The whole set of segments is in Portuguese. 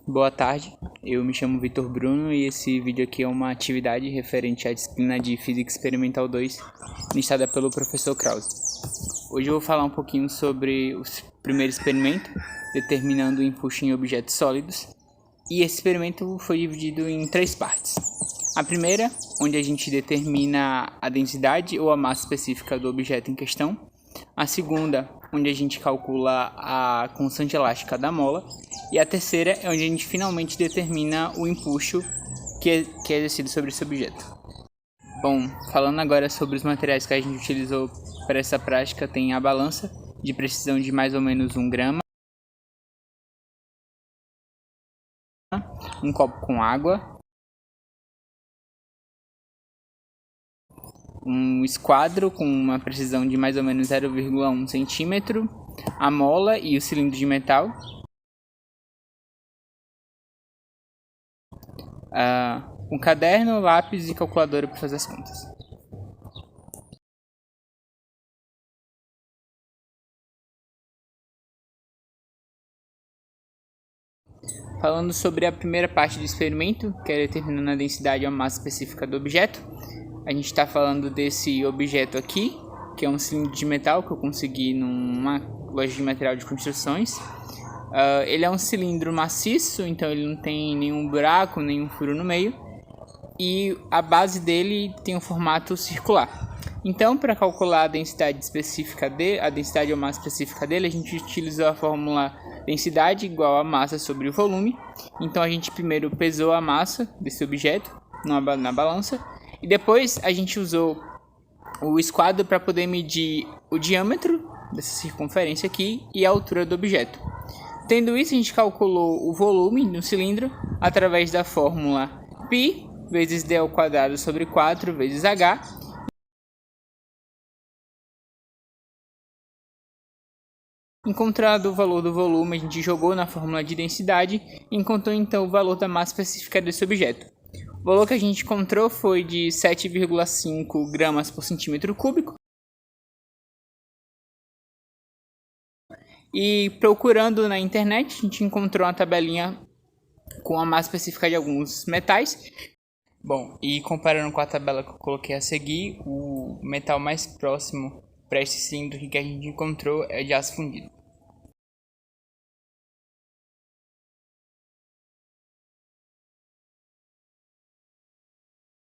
Boa tarde, eu me chamo Vitor Bruno e esse vídeo aqui é uma atividade referente à disciplina de Física Experimental 2, ministrada pelo professor Krause. Hoje eu vou falar um pouquinho sobre o primeiro experimento, determinando o empuxo em objetos sólidos, e esse experimento foi dividido em 3 partes. A primeira, onde a gente determina a densidade ou a massa específica do objeto em questão. A segunda, onde a gente calcula a constante elástica da mola. E a terceira é onde a gente finalmente determina o empuxo que é exercido sobre esse objeto. Bom, falando agora sobre os materiais que a gente utilizou para essa prática, tem a balança, de precisão de mais ou menos 1 grama, um copo com água, um esquadro com uma precisão de mais ou menos 0,1 centímetro, a mola e o cilindro de metal, um caderno, lápis e calculadora para fazer as contas. Falando sobre a primeira parte do experimento, que é determinando a densidade ou a massa específica do objeto, a gente está falando desse objeto aqui, que é um cilindro de metal que eu consegui numa loja de material de construções. Ele é um cilindro maciço, então ele não tem nenhum buraco, nenhum furo no meio. E a base dele tem um formato circular. Então, para calcular a densidade específica a densidade ou massa específica dele, a gente utilizou a fórmula densidade igual a massa sobre o volume. Então, a gente primeiro pesou a massa desse objeto na balança. E depois a gente usou o esquadro para poder medir o diâmetro dessa circunferência aqui e a altura do objeto. Tendo isso, a gente calculou o volume no cilindro através da fórmula π vezes d ao quadrado sobre 4 vezes h. Encontrado o valor do volume, a gente jogou na fórmula de densidade e encontrou então o valor da massa específica desse objeto. O valor que a gente encontrou foi de 7,5 gramas por centímetro cúbico. E procurando na internet, a gente encontrou uma tabelinha com a massa específica de alguns metais. Bom, e comparando com a tabela que eu coloquei a seguir, o metal mais próximo para esse cilindro que a gente encontrou é de aço fundido.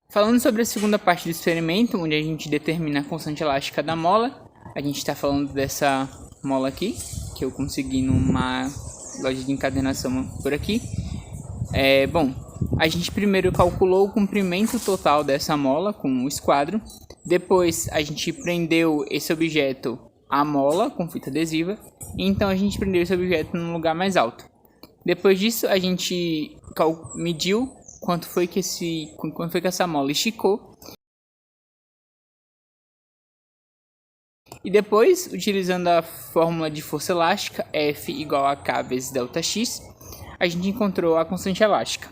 Falando sobre a segunda parte do experimento, onde a gente determina a constante elástica da mola, a gente está falando dessa mola aqui, que eu consegui numa loja de encadernação por aqui. Bom, a gente primeiro calculou o comprimento total dessa mola com o esquadro. Depois a gente prendeu esse objeto à mola com fita adesiva. Então a gente prendeu esse objeto num lugar mais alto. Depois disso a gente mediu quanto foi que essa mola esticou. E depois, utilizando a fórmula de força elástica, F igual a K vezes ΔX, a gente encontrou a constante elástica.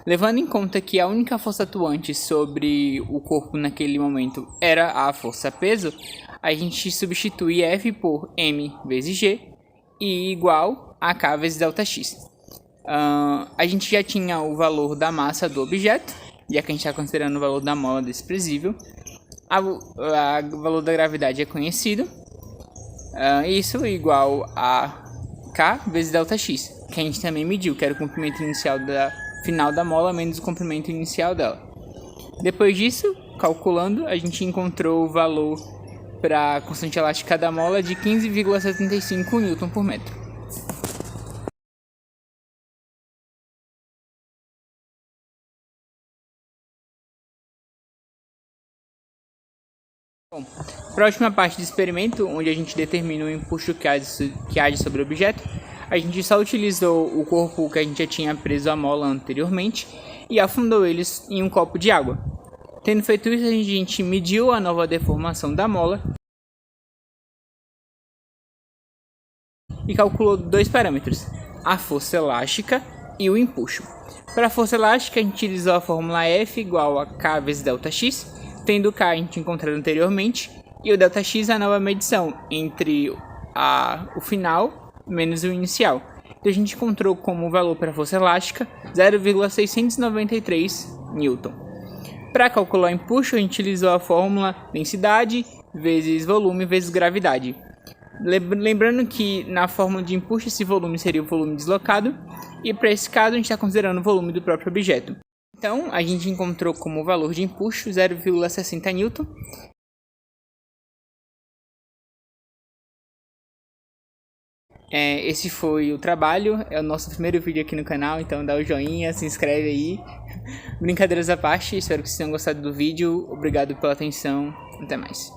Levando em conta que a única força atuante sobre o corpo naquele momento era a força peso, a gente substitui F por M vezes G e igual a K vezes ΔX. A gente já tinha o valor da massa do objeto, já que a gente está considerando o valor da mola desprezível. O valor da gravidade é conhecido. Isso igual a K vezes ΔX, que a gente também mediu, que era o comprimento inicial final da mola menos o comprimento inicial dela. Depois disso, calculando, a gente encontrou o valor para a constante elástica da mola de 15,75 Newton por metro. Bom, para a última parte do experimento, onde a gente determina o empuxo que age sobre o objeto, a gente só utilizou o corpo que a gente já tinha preso à mola anteriormente e afundou eles em um copo de água. Tendo feito isso, a gente mediu a nova deformação da mola e calculou 2 parâmetros, a força elástica e o empuxo. Para a força elástica, a gente utilizou a fórmula F igual a K vezes ΔX, tendo o K a gente encontrado anteriormente, e o ΔX é a nova medição entre o final menos o inicial, Então a gente encontrou como valor para a força elástica 0,693 Newton. Para calcular o empuxo, a gente utilizou a fórmula densidade vezes volume vezes gravidade. Lembrando que na fórmula de empuxo esse volume seria o volume deslocado, e para esse caso a gente está considerando o volume do próprio objeto. Então a gente encontrou como valor de empuxo 0,60 Newton. Esse foi o trabalho, é o nosso primeiro vídeo aqui no canal, então dá o joinha, se inscreve aí. Brincadeiras à parte, espero que vocês tenham gostado do vídeo, obrigado pela atenção, até mais.